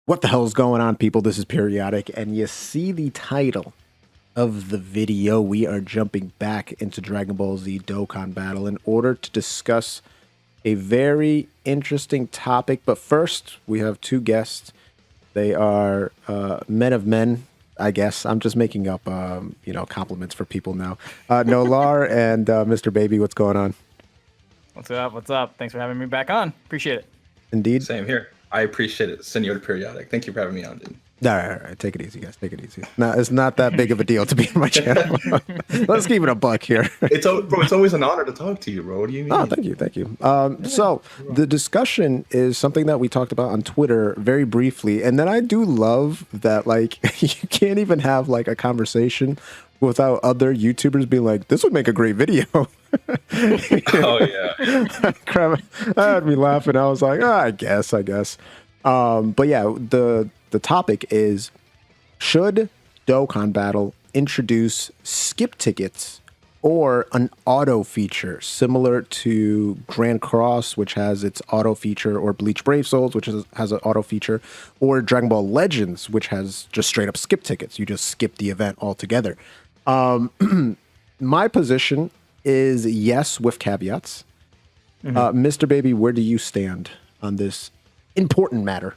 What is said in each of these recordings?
What the hell is going on, people? This is Periodic, and you see the title of the video. We are jumping back into Dragon Ball Z Dokkan Battle in order to discuss a very interesting topic. But first, we have two guests. They are men of men, I guess. I'm just making up, compliments for people now. Nolar and Mr. Baby, what's going on? What's up? What's up? Thanks for having me back on. Appreciate it. Indeed. Same here. I appreciate it, Senor Periodic. Thank you for having me on, dude. All right. Take it easy, guys. Take it easy. No, it's not that big of a deal to be on my channel. Let's keep it a buck here. It's always an honor to talk to you, bro. What do you mean? Oh, thank you. So the discussion is something that we talked about on Twitter very briefly, and then I do love that, like, you can't even have like a conversation without other YouTubers being like, "This would make a great video." Oh yeah. Crap, that had me laughing. I was like, I guess. But yeah, the topic is, should Dokkan Battle introduce skip tickets or an auto feature similar to Grand Cross, which has its auto feature, or Bleach Brave Souls, which has an auto feature, or Dragon Ball Legends, which has just straight up skip tickets. You just skip the event altogether. My position is yes, with caveats. Mr. Baby, where do you stand on this important matter?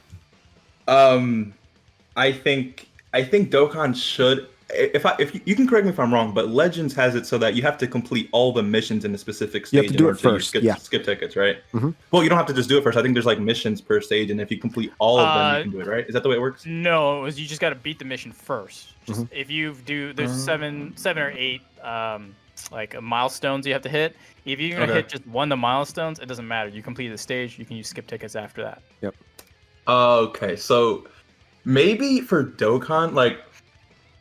I think Dokkan should. If you can correct me if I'm wrong, but Legends has it so that you have to complete all the missions in a specific stage. You have to do it first. Skip tickets, right? Well, you don't have to just do it first. I think there's like missions per stage, and if you complete all of them, you can do it, right? Is that the way it works? No, you just got to beat the mission first. Just if you do, there's seven or eight like milestones you have to hit. If you're gonna hit just one of the milestones, it doesn't matter. You complete the stage, you can use skip tickets after that. Yep. Okay, so maybe for Dokkan, like,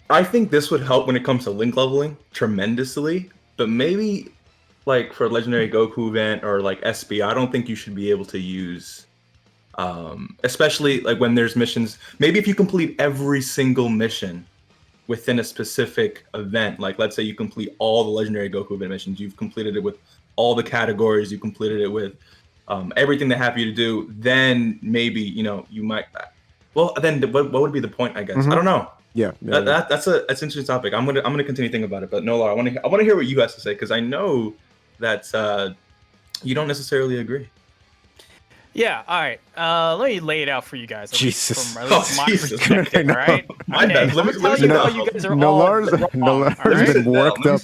I think this would help when it comes to link leveling tremendously, but maybe like for Legendary Goku event or like SB, I don't think you should be able to use, especially like when there's missions. Maybe if you complete every single mission within a specific event, like let's say you complete all the Legendary Goku event missions, you've completed it with all the categories, you completed it with everything they have you to do, then maybe, you might. Well, then what would be the point? I guess I don't know. Yeah. That's an interesting topic. I'm gonna continue thinking about it. But no, Laura, I want to hear what you guys to say, because I know that you don't necessarily agree. Yeah. All right. Let me lay it out for you guys. Jesus. From my perspective, know. right? My bad. Let me you know, you guys are all wrong, Nolar's been worked up.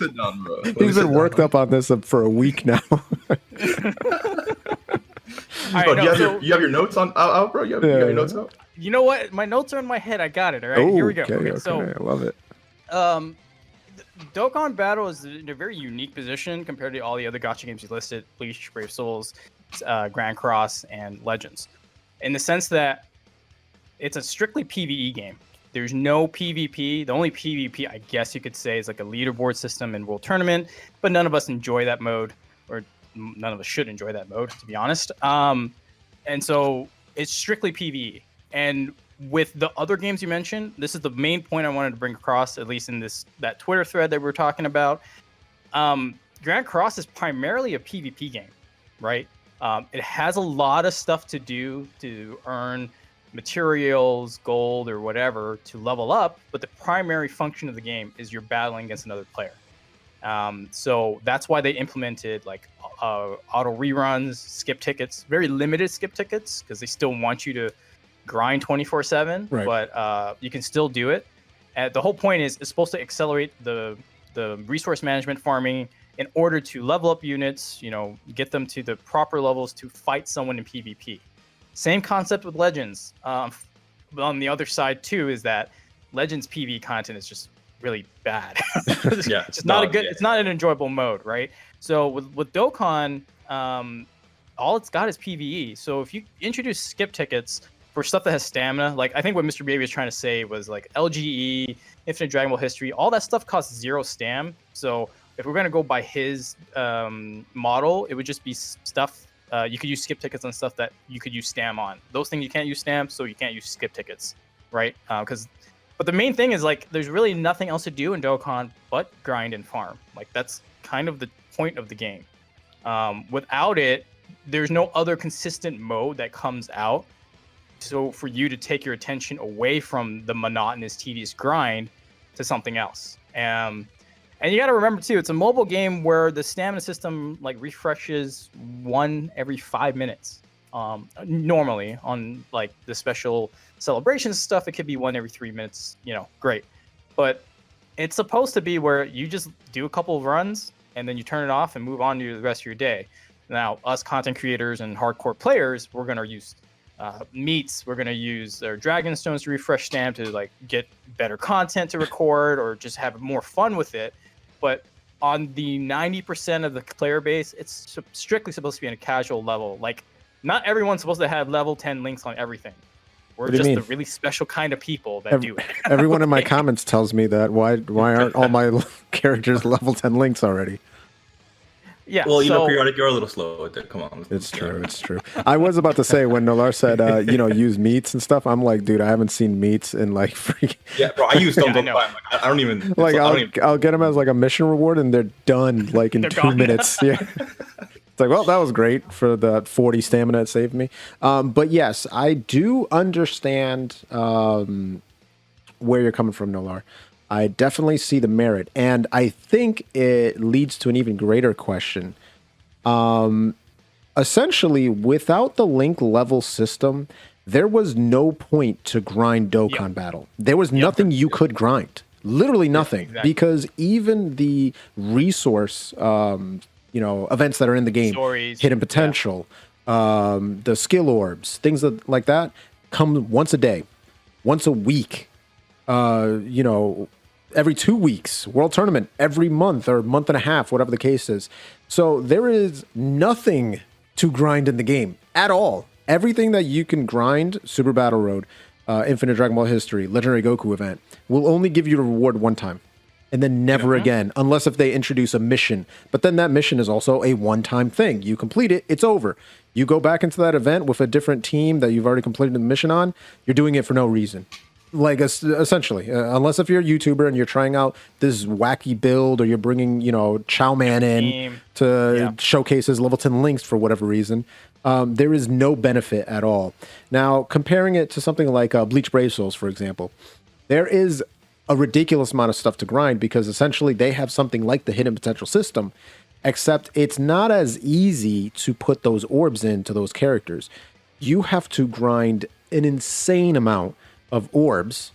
He's been worked up on this for a week now. Right, do you have your notes on out, bro? You have your notes out? You know what? My notes are in my head. I got it. All right, here we go. Okay, so I love it. Dokkan Battle is in a very unique position compared to all the other gacha games you listed: Bleach, Brave Souls, Grand Cross, and Legends, in the sense that it's a strictly PvE game. There's no PvP. The only PvP, I guess you could say, is like a leaderboard system in World Tournament, but none of us enjoy that mode, or none of us should enjoy that mode, to be honest. And so it's strictly PvE. And with the other games you mentioned, this is the main point I wanted to bring across, at least in that Twitter thread that we were talking about. Grand Cross is primarily a PvP game, right? It has a lot of stuff to do to earn materials, gold, or whatever to level up, but the primary function of the game is you're battling against another player. So that's why they implemented like auto reruns, skip tickets, very limited skip tickets, because they still want you to grind 24/7, right. But you can still do it. And the whole point is it's supposed to accelerate the resource management farming in order to level up units, get them to the proper levels to fight someone in PvP. Same concept with Legends. But on the other side too is that Legends PvE content is just really bad. It's not a good. Yeah. It's not an enjoyable mode, right? So with Dokkan, all it's got is PvE. So if you introduce skip tickets for stuff that has stamina, like I think what Mr. Baby was trying to say was like LGE, Infinite Dragon Ball History, all that stuff costs 0 stam. So if we're gonna go by his model, it would just be stuff. You could use skip tickets on stuff that you could use stam on. Those things you can't use stam, so you can't use skip tickets, right? But the main thing is like there's really nothing else to do in Dokkan but grind and farm. Like that's kind of the point of the game. Without it, there's no other consistent mode that comes out so for you to take your attention away from the monotonous, tedious grind to something else. And you got to remember too, it's a mobile game where the stamina system like refreshes one every 5 minutes. Normally on like the special celebrations stuff, it could be one every 3 minutes. Great, but it's supposed to be where you just do a couple of runs and then you turn it off and move on to the rest of your day. Now, us content creators and hardcore players, we're gonna use meats. We're gonna use their dragon stones to refresh stamp to like get better content to record or just have more fun with it. But on the 90% of the player base, it's strictly supposed to be on a casual level. Like, not everyone's supposed to have level 10 links on everything. We're just the really special kind of people that do it. Everyone in my comments tells me that. Why aren't all my characters level 10 links already? Yeah. Well, periodic, you're a little slow with it. Come on. It's true. It's true. I was about to say when Nolar said, use meats and stuff. I'm like, dude, I haven't seen meats in like freaking. Yeah, bro. I use stones all the time. Like, I don't even. Like, I'll get them as like a mission reward, and they're done like in 2 minutes. Yeah. It's like, well, that was great for the 40 stamina it saved me. But yes, I do understand where you're coming from, Nolar. I definitely see the merit, and I think it leads to an even greater question. Essentially, without the link level system, there was no point to grind Dokkan Battle. There was nothing you could grind. Literally nothing. Exactly. Because even the resource, events that are in the game, stories, hidden potential, the skill orbs, things like that, come once a day, once a week. Every 2 weeks, World Tournament, every month or month and a half, whatever the case is. So there is nothing to grind in the game at all. Everything that you can grind, Super Battle Road, Infinite Dragon Ball History, Legendary Goku event, will only give you a reward one time. And then never again, unless if they introduce a mission. But then that mission is also a one-time thing. You complete it, it's over. You go back into that event with a different team that you've already completed the mission on, you're doing it for no reason. Like, essentially, unless if you're a YouTuber and you're trying out this wacky build, or you're bringing, Chow Man in to showcase his level 10 links for whatever reason, there is no benefit at all. Now, comparing it to something like Bleach Brave Souls, for example, there is a ridiculous amount of stuff to grind because essentially they have something like the hidden potential system, except it's not as easy to put those orbs into those characters. You have to grind an insane amount of orbs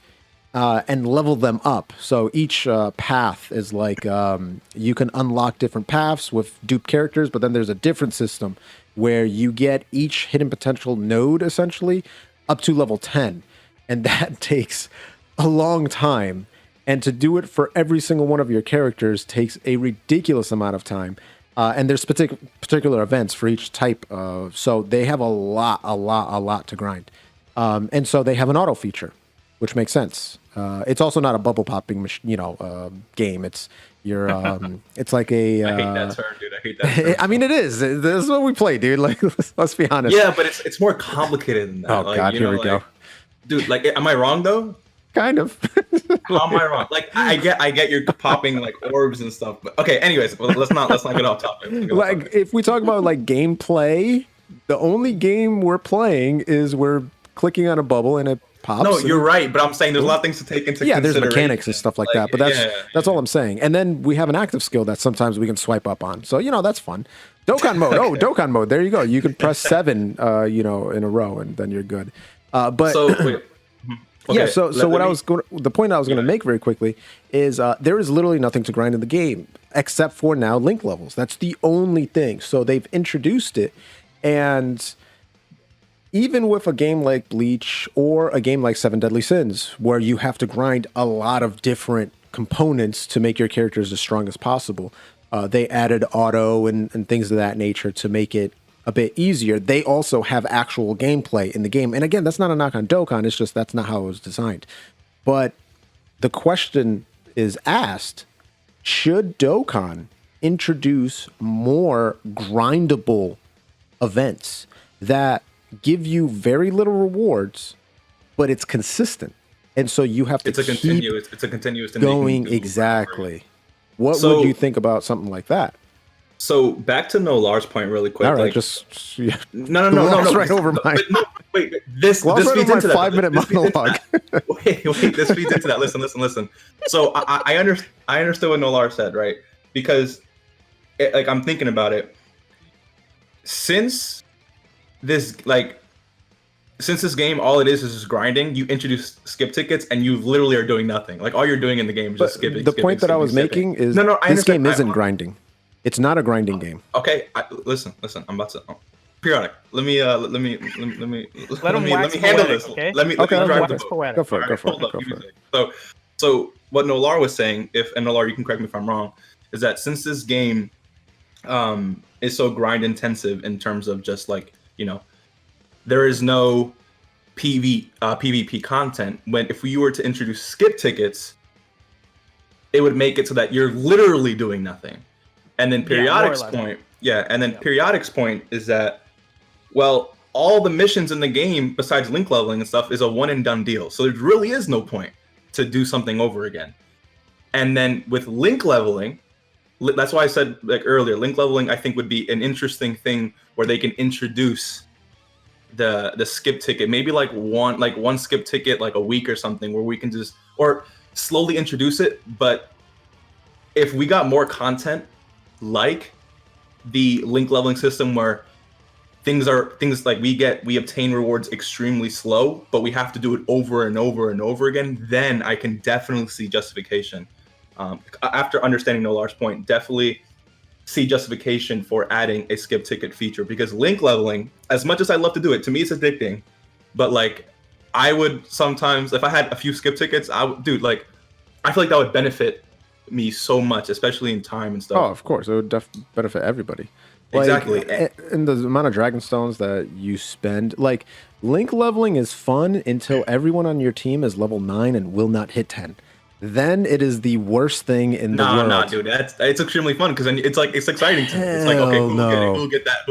and level them up. So each path is like you can unlock different paths with duped characters, but then there's a different system where you get each hidden potential node essentially up to level 10, and that takes a long time. And to do it for every single one of your characters takes a ridiculous amount of time. And there's particular events for each type of, so they have a lot to grind. And so they have an auto feature, which makes sense. It's also not a bubble popping, game. It's it's like a. I hate that term, dude. I hate that term. I mean, it is. This is what we play, dude. Like, let's be honest. Yeah, but it's more complicated than that. Oh God, here we go. Dude, like, am I wrong though? Kind of. How am I wrong? Like, I get you're popping like orbs and stuff, but okay. Anyways, well, let's not get off topic. Like, if we talk about like gameplay, the only game we're playing is we're clicking on a bubble and it pops. No, you're right, but I'm saying there's a lot of things to take into consideration. There's mechanics and stuff like that, but that's all I'm saying. And then we have an active skill that sometimes we can swipe up on. So, that's fun. Dokkan mode. Oh, Dokkan mode. There you go. You can press 7, in a row, and then you're good. But so wait. Okay, yeah, so the point I was going to make very quickly is there is literally nothing to grind in the game except for now link levels. That's the only thing. So they've introduced it, and even with a game like Bleach or a game like Seven Deadly Sins, where you have to grind a lot of different components to make your characters as strong as possible, they added auto and things of that nature to make it a bit easier. They also have actual gameplay in the game. And again, that's not a knock on Dokkan, it's just that's not how it was designed. But the question is asked, should Dokkan introduce more grindable events that give you very little rewards, but it's consistent? And so you have to it's a continuous going. Exactly. What would you think about something like that? So back to Nolar's point really quick. All right, like, just no. right over mine. Wait, this Gloss right feeds over into my that. 5-minute monologue. Wait, this feeds into that. Listen. So I understood what Nolar said, right? Because like I'm thinking about it. Since this game, all it is just grinding. You introduce skip tickets, and you literally are doing nothing. Like all you're doing in the game is just skipping. The point that I was making is this game isn't grinding. It's not a grinding game. Okay, listen. I'm about to. Periodic. Let me handle this. Okay? Let me drive the boat. Go for it. So what Nolar was saying, and Nolar, you can correct me if I'm wrong, is that since this game is so grind intensive in terms of just like, there is no PvP content. If you were to introduce skip tickets, it would make it so that you're literally doing nothing. And then Periodic's Periodic's point is that, well, all the missions in the game besides link leveling and stuff is a one and done deal. So there really is no point to do something over again. And then with link leveling, that's why I said like earlier, link leveling I think would be an interesting thing where they can introduce the skip ticket, maybe like one skip ticket like a week or something, where we can just or slowly introduce it. But if we got more content like the link leveling system where things like we obtain rewards extremely slow, but we have to do it over and over and over again, then I can definitely see justification. After understanding Nolar's point, definitely see justification for adding a skip ticket feature, because link leveling, as much as I love to do it, to me it's addicting. But like, I would sometimes, if I had a few skip tickets, I would, dude, like, I feel like that would benefit me so much, especially in time and stuff. Oh, of course, it would benefit everybody. Exactly. And the amount of dragon stones that you spend, like, link leveling is fun until everyone on your team is level 9 and will not hit 10. Then it is the worst thing in the world. No, dude, it's extremely fun because then it's exciting to me. It's like, okay, we'll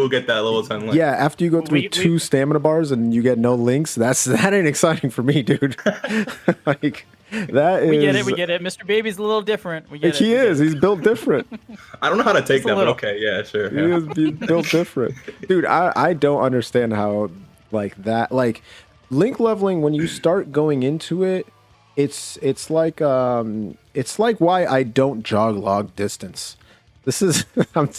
get that level 10 link. Yeah, after you go through two stamina bars and you get no links, that ain't exciting for me, dude. Like, that is. We get it. Mr. Baby's a little different. He is. He's built different. I don't know how to take that, but okay, yeah, sure. He is built different, dude. I don't understand how like that. Like, link leveling, when you start going into it, it's like why I don't jog log distance. This is I'm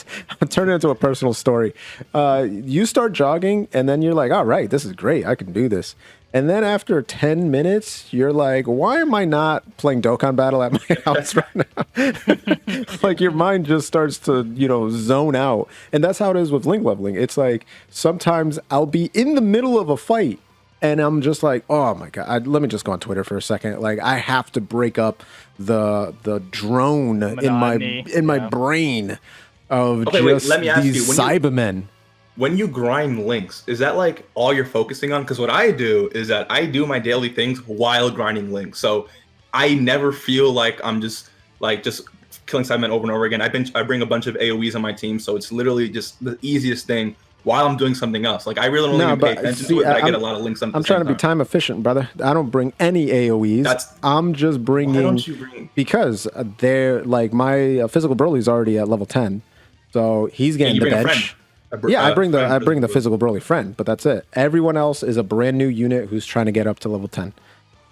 turning it into a personal story. You start jogging and then you're like, all right, this is great. I can do this. And then after 10 minutes, you're like, why am I not playing Dokkan Battle at my house right now? Like, your mind just starts to, zone out. And that's how it is with link leveling. It's like, sometimes I'll be in the middle of a fight and I'm just like, oh my God, let me just go on Twitter for a second. Like, I have to break up the drone in my brain of let me ask these Cybermen. When you grind links, is that like all you're focusing on? Because what I do is that I do my daily things while grinding links. So I never feel like I'm just killing Cybermen over and over again. I bring a bunch of AoEs on my team, so it's literally just the easiest thing while I'm doing something else. Like, I really don't even pay attention to it, but I get a lot of links on. I'm trying to be time efficient, brother. I don't bring any AoEs. I'm just bringing. Why don't you bring? Because they're like, my physical Broly's already at level 10, so he's getting the bench. I bring the physical Broly friend, but that's it. Everyone else is a brand new unit who's trying to get up to level 10.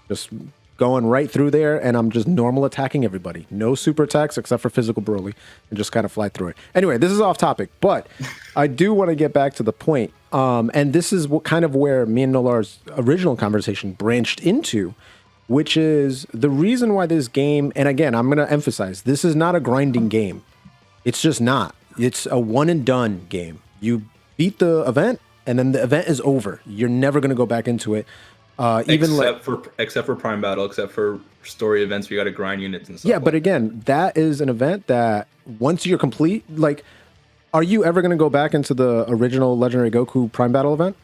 Just going right through there, and I'm just normal attacking everybody. No super attacks except for physical Broly, and just kind of fly through it. Anyway, this is off topic, but I do want to get back to the point. And this is kind of where me and Nolar's original conversation branched into, which is the reason why this game, and again, I'm going to emphasize, this is not a grinding game. It's just not. It's a one and done game. You beat the event, and then the event is over. You're never going to go back into it. Except for Prime Battle, except for story events where you got to grind units and stuff. Yeah, but again, that is an event that once you're complete, like, are you ever going to go back into the original Legendary Goku Prime Battle event?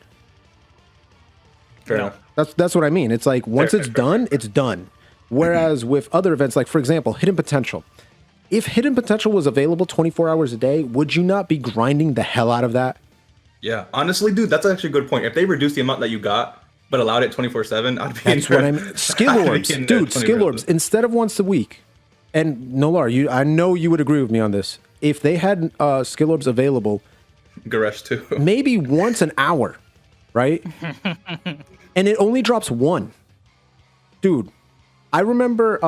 Fair enough. That's what I mean. It's like, once it's done, it's done. Whereas with other events, like, for example, Hidden Potential. If Hidden Potential was available 24 hours a day, would you not be grinding the hell out of that? Yeah, honestly, dude, that's actually a good point. If they reduced the amount that you got, but allowed it 24/7, I'd be. That's what I mean. Skill orbs, dude. Skill orbs instead of once a week. And Nolar, I know you would agree with me on this. If they had skill orbs available, Garesh too. maybe once an hour, right? And it only drops one. Dude, I remember,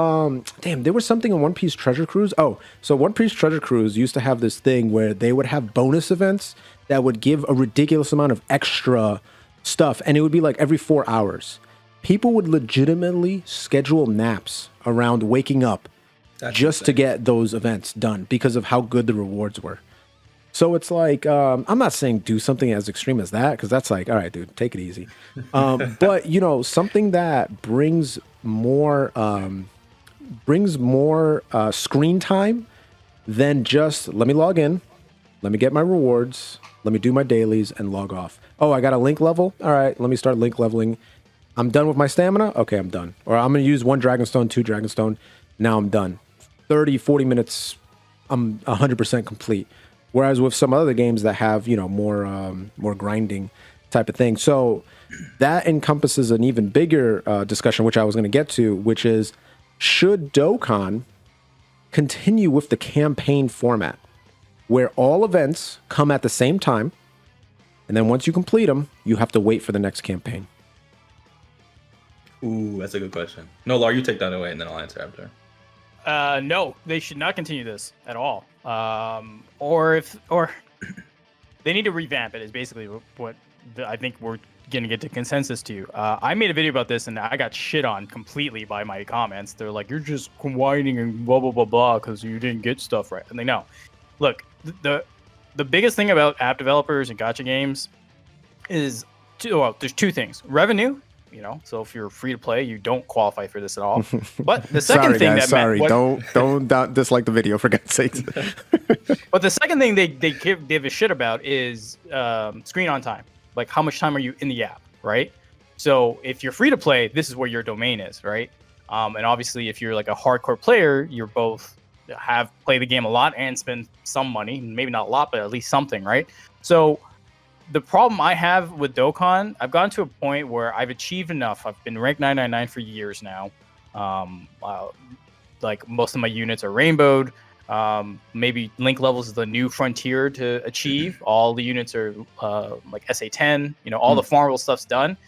damn, there was something in One Piece Treasure Cruise. Oh, so One Piece Treasure Cruise used to have this thing where they would have bonus events that would give a ridiculous amount of extra stuff, and it would be like every 4 hours. People would legitimately schedule naps around waking up just to get those events done because of how good the rewards were. So it's like, I'm not saying do something as extreme as that, because that's like, all right, dude, take it easy. But, you know, something that brings more screen time than just let me log in, let me get my rewards, let me do my dailies and log off. Oh, I got a link level. All right, let me start link leveling. I'm done with my stamina. Okay, I'm done. Or I'm going to use 1 Dragonstone, 2 Dragonstone. Now I'm done. 30, 40 minutes, I'm 100% complete. Whereas with some other games that have, you know, more grinding type of thing. So that encompasses an even bigger discussion, which I was going to get to, which is, should Dokkan continue with the campaign format, where all events come at the same time, and then once you complete them, you have to wait for the next campaign? Ooh, that's a good question. No, Lar, you take that away, and then I'll answer after. No, they should not continue this at all. Or they need to revamp it. Is basically what I think we're gonna get to consensus to. I made a video about this and I got shit on completely by my comments. They're like, "You're just whining and blah blah blah blah because you didn't get stuff right." And they know. Look, the biggest thing about app developers and gacha games is there's two things: revenue. You know, so if you're free to play, you don't qualify for this at all. But the second thing don't dislike the video for God's sakes. But the second thing they give a shit about is screen on time. Like, how much time are you in the app, right? So if you're free to play, this is where your domain is, right? And obviously, if you're like a hardcore player, you're both have played the game a lot and spend some money, maybe not a lot, but at least something, right? So the problem I have with Dokkan, I've gotten to a point where I've achieved enough. I've been ranked 999 for years now. Like, most of my units are rainbowed. Maybe link levels is the new frontier to achieve. All the units are like SA10. You know, all the farmable stuff's done.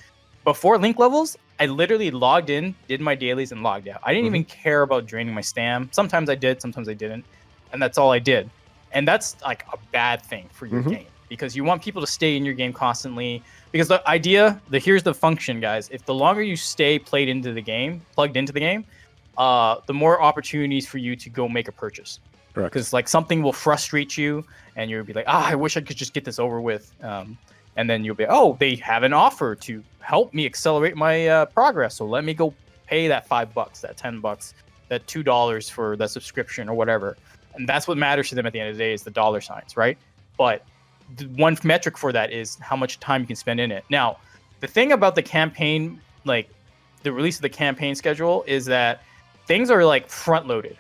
Before link levels, I literally logged in, did my dailies, and logged out. I didn't even care about draining my stam. Sometimes I did, sometimes I didn't. And that's all I did. And that's like a bad thing for your game. Because you want people to stay in your game constantly. Because the idea, here's the function, guys. If the longer you stay plugged into the game, the more opportunities for you to go make a purchase. Because like something will frustrate you, and you'll be like, I wish I could just get this over with. And then you'll be, they have an offer to help me accelerate my progress. So let me go pay that $5, that $10, that $2 for the subscription or whatever. And that's what matters to them at the end of the day, is the dollar signs, right? But the one metric for that is how much time you can spend in it. Now, the thing about the campaign, like the release of the campaign schedule, is that things are like front loaded.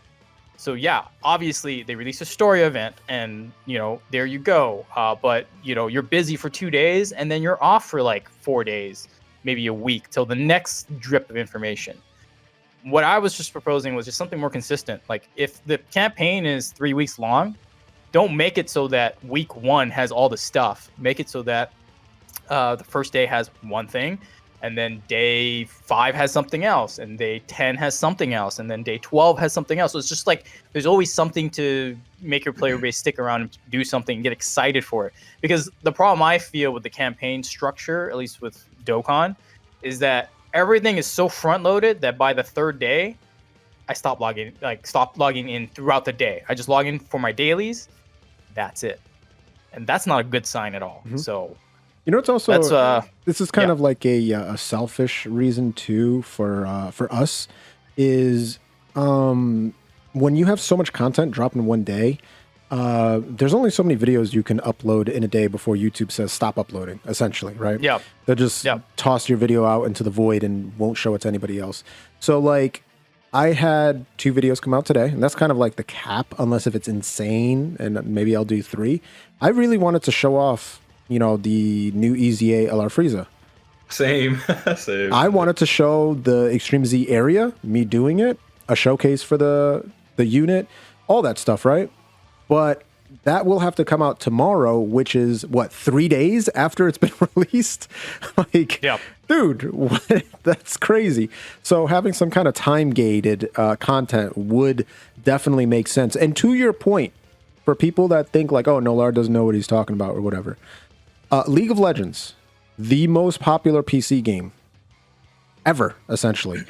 So yeah, obviously they release a story event and, you know, there you go. But, you know, you're busy for 2 days and then you're off for like 4 days, maybe a week, till the next drip of information. What I was just proposing was just something more consistent. Like, if the campaign is 3 weeks long, don't make it so that week 1 has all the stuff. Make it so that the first day has one thing, and then day 5 has something else, and day 10 has something else, and then day 12 has something else. So it's just like there's always something to make your player base stick around and do something and get excited for it. Because the problem I feel with the campaign structure, at least with Dokkan, is that everything is so front loaded that by the 3rd day, I stop logging in throughout the day. I just log in for my dailies. That's it. And that's not a good sign at all. So, you know, it's also this is kind of like a selfish reason too for us is when you have so much content drop in one day, there's only so many videos you can upload in a day before YouTube says stop uploading, essentially, right? Yeah. They'll just toss your video out into the void and won't show it to anybody else. So like, I had 2 videos come out today, and that's kind of like the cap, unless if it's insane, and maybe I'll do 3. I really wanted to show off, you know, the new EZA LR Frieza. Same. I wanted to show the Extreme Z area, me doing it, a showcase for the unit, all that stuff, right? But that will have to come out tomorrow, which is what, 3 days after it's been released. Like, Yeah. dude, what? That's crazy. So having some kind of time gated content would definitely make sense. And to your point, for people that think like, oh, Nolar doesn't know what he's talking about or whatever, League of Legends, the most popular PC game ever, essentially.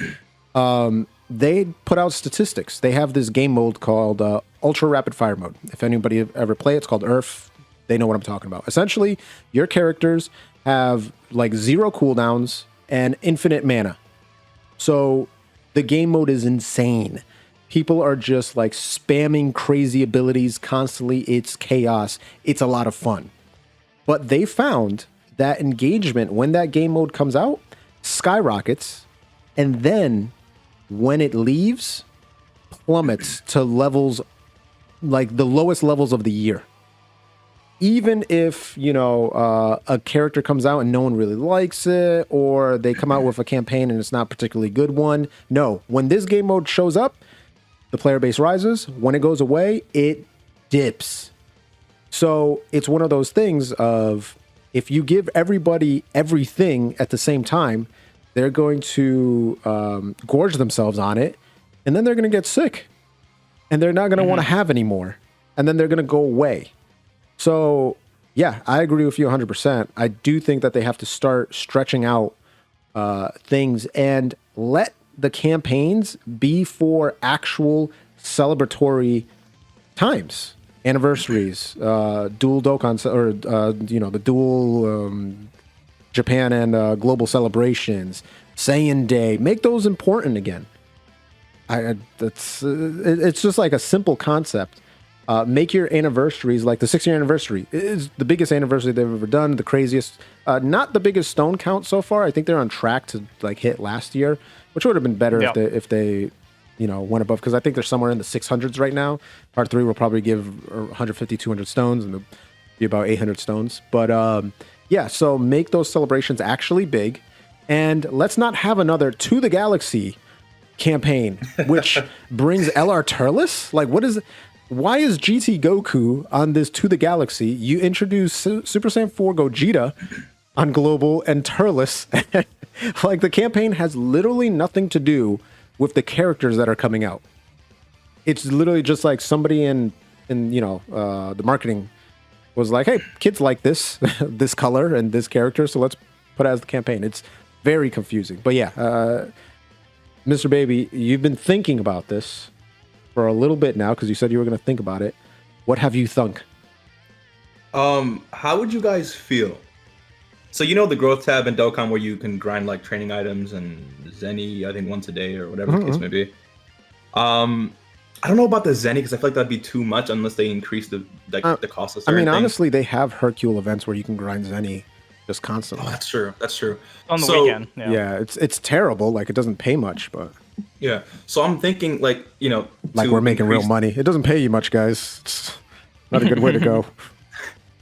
They put out statistics. They have this game mode called Ultra Rapid Fire Mode. If anybody ever play it, it's called URF. They know what I'm talking about. Essentially, your characters have like 0 cooldowns and infinite mana. So the game mode is insane. People are just like spamming crazy abilities constantly. It's chaos. It's a lot of fun. But they found that engagement when that game mode comes out skyrockets, and then when it leaves, plummets to levels like the lowest levels of the year. Even if, you know, a character comes out and no one really likes it, or they come out with a campaign and it's not a particularly good one. No, when this game mode shows up, the player base rises. When it goes away, it dips. So it's one of those things of, if you give everybody everything at the same time, they're going to gorge themselves on it, and then they're going to get sick, and they're not going to want to have any more, and then they're going to go away. So, yeah, I agree with you 100%. I do think that they have to start stretching out things and let the campaigns be for actual celebratory times, anniversaries, dual Dokkan, or the dual Japan and global celebrations, Saiyan Day. Make those important again. It's just like a simple concept. Make your anniversaries like the 6-year anniversary is the biggest anniversary they've ever done, the craziest. Not the biggest stone count so far. I think they're on track to like hit last year, which would have been better if they went above, because I think they're somewhere in the 600s right now. Part 3 will probably give 150, 200 stones, and it'll be about 800 stones. But yeah, so make those celebrations actually big, and let's not have another To the Galaxy campaign, which brings LR Turles. Like, what is? Why is GT Goku on this To the Galaxy? You introduce Super Saiyan 4 Gogeta on global and Turles. Like, the campaign has literally nothing to do with the characters that are coming out. It's literally just like somebody in the marketing was like, hey, kids like this this color and this character, so let's put it as the campaign. It's very confusing. But yeah, Mr. Baby, you've been thinking about this for a little bit now, because you said you were going to think about it. What have you thunk? How would you guys feel? So you know the growth tab in Dokkan where you can grind like training items and Zenny, I think once a day or whatever the case may be. I don't know about the Zenny, because I feel like that'd be too much unless they increase the cost of certain things. Honestly, they have Hercule events where you can grind Zenny just constantly. Oh, that's true. That's true. On the weekend. Yeah, it's terrible. Like, it doesn't pay much, but yeah. So I'm thinking, like we're making real money. It doesn't pay you much, guys. It's not a good way to go.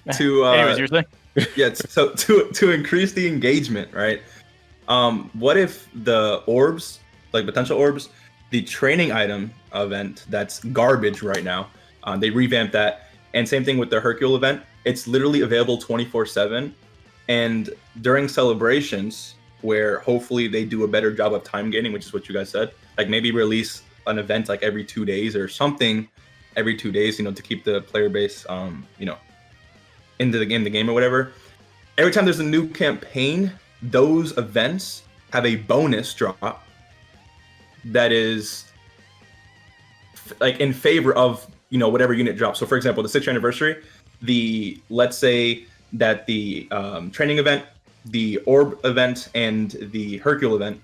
Anyways, you're saying? Yeah. So to increase the engagement, right? What if the orbs, like potential orbs, the training item event that's garbage right now, they revamped that, and same thing with the Hercule event. It's literally available 24/7, and during celebrations, where hopefully they do a better job of time gating, which is what you guys said, like maybe release an event like every 2 days or something every 2 days, to keep the player base into the game or whatever. Every time there's a new campaign, those events have a bonus drop that is like in favor of whatever unit drops. So for example, the 6th anniversary, let's say that the training event, the orb event, and the Hercule event,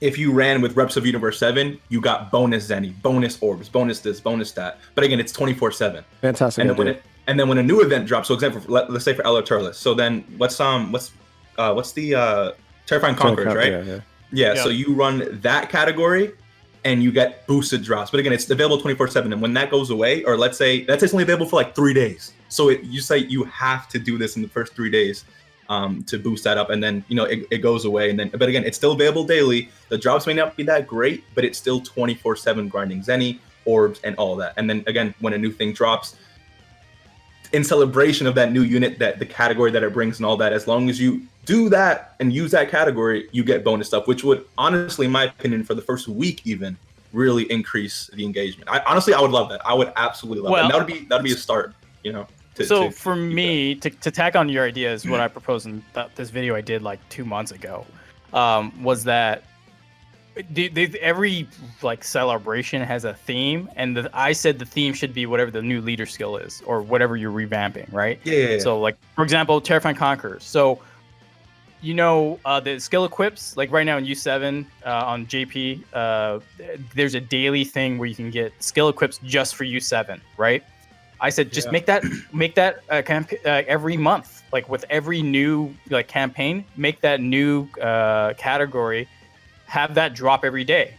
if you ran with Reps of Universe 7, you got bonus Zenny, bonus orbs, bonus this, bonus that. But again, it's 24/7. Fantastic. And then when a new event drops, so example, let's say for LR Turles. So then what's the Terrifying Conquerors, right? Yeah. So you run that category and you get boosted drops. But again, it's available 24/7. And when that goes away, or let's say that's only available for like 3 days. So you say you have to do this in the first 3 days to boost that up. And then, it goes away. But again, it's still available daily. The drops may not be that great, but it's still 24/7 grinding Zenny, orbs, and all that. And then again, when a new thing drops, in celebration of that new unit, that the category that it brings and all that. As long as you do that and use that category, you get bonus stuff, which would honestly, in my opinion, for the first week even really increase the engagement. I would love that. I would absolutely love that. And that'd be a start, you know. For me, to tack on your ideas, what I proposed in this video I did like 2 months ago, was that every like celebration has a theme, and I said the theme should be whatever the new leader skill is, or whatever you're revamping, right? Yeah. So like, for example, Terrifying Conquerors. So the skill equips, like right now in U7 on JP, there's a daily thing where you can get skill equips just for U7, right? I said just make that every month, like with every new like campaign, make that new category, have that drop every day.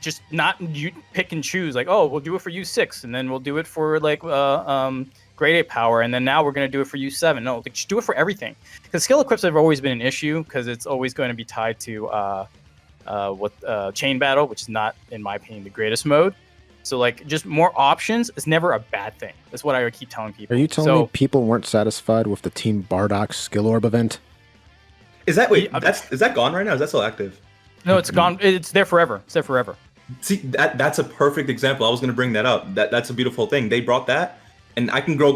Just not you pick and choose, like, oh, we'll do it for U6, and then we'll do it for like grade 8 power, and then now we're going to do it for U7. No, like, just do it for everything. Because skill equips have always been an issue, because it's always going to be tied to chain battle, which is not, in my opinion, the greatest mode. So like, just more options is never a bad thing. That's what I would keep telling people. Are you telling me people weren't satisfied with the Team Bardock's skill orb event? Is that is that gone right now? Is that still active? No, it's gone. It's there forever. It's there forever. See, that's a perfect example. I was going to bring that up. That's a beautiful thing. They brought that, and I can go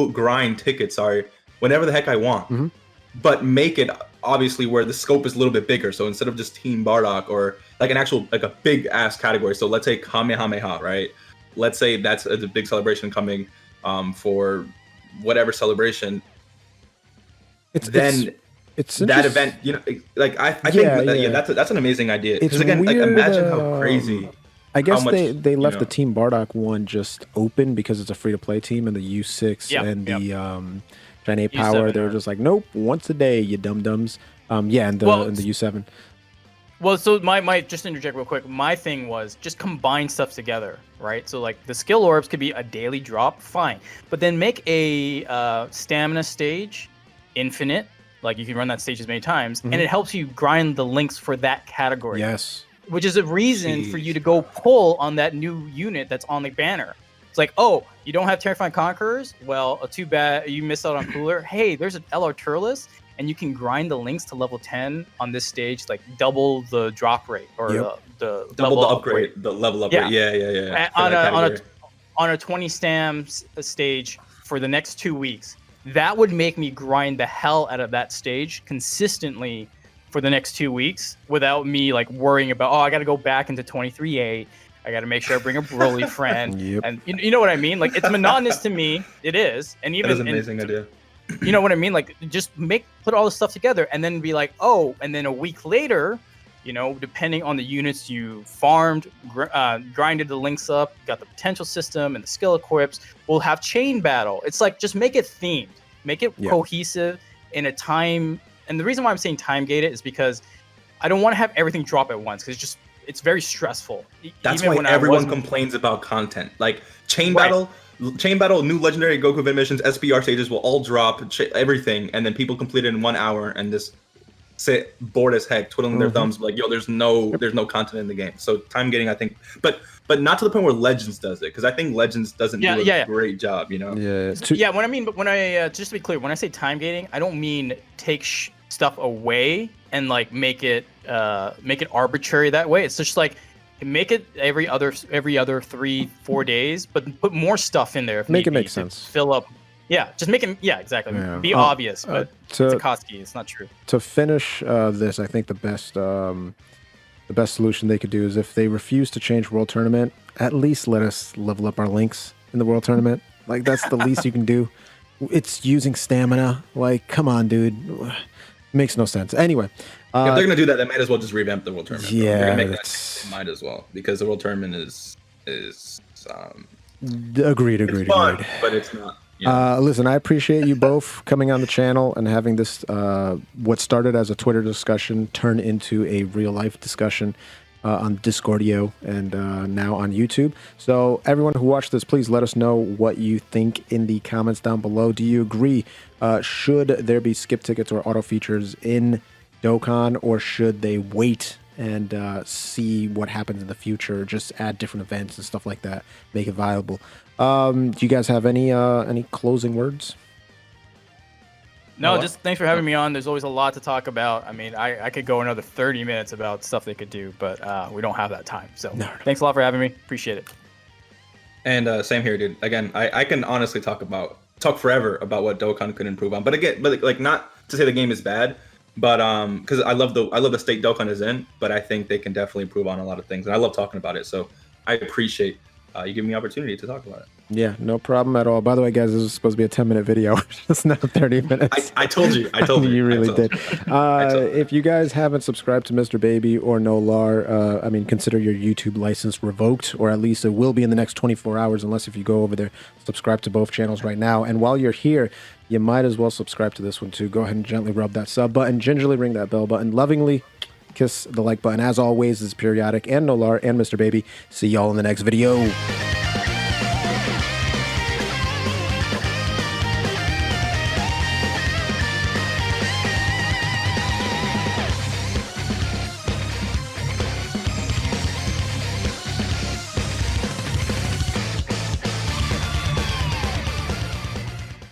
grind tickets. Sorry, whenever the heck I want, but make it obviously where the scope is a little bit bigger. So instead of just Team Bardock or like an actual like a big ass category. So let's say Kamehameha, right? Let's say that's a big celebration coming for whatever celebration. It's that event, you know, like I think that's an amazing idea. Because again, like imagine how crazy. I guess they left the Team Bardock one just open because it's a free to play team, and the U6 and the Gen 8 power, they were just like, nope, once a day, you dum dums. And the U7. Well, so my just interject real quick. My thing was just combine stuff together, right? So like the skill orbs could be a daily drop, fine, but then make a stamina stage infinite. Like you can run that stage as many times, and it helps you grind the links for that category. Yes, which is a reason for you to go pull on that new unit that's on the banner. It's like, oh, you don't have Terrifying Conquerors? Well, too bad, you missed out on Cooler. Hey, there's an LR Turles, and you can grind the links to level 10 on this stage, like double the drop rate or the double the upgrade, the level upgrade. Yeah. On a 20 stams stage for the next 2 weeks. That would make me grind the hell out of that stage consistently for the next 2 weeks without me like worrying about, I got to go back into 23A. I got to make sure I bring a Broly friend. And you know what I mean? Like, it's monotonous to me. It is. And even that is an amazing idea. You know what I mean? Like, just put all this stuff together and then be like, and then a week later, you know, depending on the units you farmed, grinded the links up, got the potential system and the skill equips, we'll have chain battle. It's like, just make it themed, make it cohesive in a time. And the reason why I'm saying time gated is because I don't want to have everything drop at once, because it's very stressful. That's why everyone complains about content. Like chain battle, new legendary Goku event missions, SPR stages will all drop everything, and then people complete it in 1 hour and just sit bored as heck, twiddling their thumbs, like, yo, there's no content in the game. So time gating, I think, but not to the point where Legends does it, because I think Legends doesn't do a great job, you know. When I just to be clear, when I say time gating, I don't mean take stuff away and like make it arbitrary that way. It's just like make it every other 3-4 days, but put more stuff in there. Make it make sense. Fill up. Yeah, just make it. Yeah, exactly. Be obvious, but it's a Koski. It's not true. To finish this, I think the best solution they could do is, if they refuse to change World Tournament, at least let us level up our links in the World Tournament. Like, that's the least you can do. It's using stamina. Like, come on, dude. Makes no sense. Anyway, if they're gonna do that, they might as well just revamp the World Tournament. Yeah, might as well, because the World Tournament is agreed. Fun, but it's not. Yeah. Listen, I appreciate you both coming on the channel and having this what started as a Twitter discussion turn into a real life discussion on Discordio and now on YouTube. So everyone who watched this, please let us know what you think in the comments down below. Do you agree? Should there be skip tickets or auto features in Dokkan, or should they wait and see what happens in the future. Just add different events and stuff like that, make it viable. Do you guys have any closing words? No, just thanks for having me on. There's always a lot to talk about. I mean, I could go another 30 minutes about stuff they could do, but we don't have that time. So thanks a lot for having me. Appreciate it. And same here, dude. Again, I can honestly talk forever about what Dokkan could improve on. But again, like not to say the game is bad, but because I love the state Dokkan is in, but I think they can definitely improve on a lot of things, and I love talking about it. So I appreciate you giving me the opportunity to talk about it. Yeah, no problem at all. By the way, guys, this is supposed to be a 10-minute video. It's not 30 minutes. I told you. You really did. If you guys haven't subscribed to Mr. Baby or Nolar, I mean, consider your YouTube license revoked, or at least it will be in the next 24 hours, unless if you go over there, subscribe to both channels right now. And while you're here, you might as well subscribe to this one too. Go ahead and gently rub that sub button, gingerly ring that bell button, lovingly kiss the like button. As always, this is Periodic and Nolar and Mr. Baby. See y'all in the next video.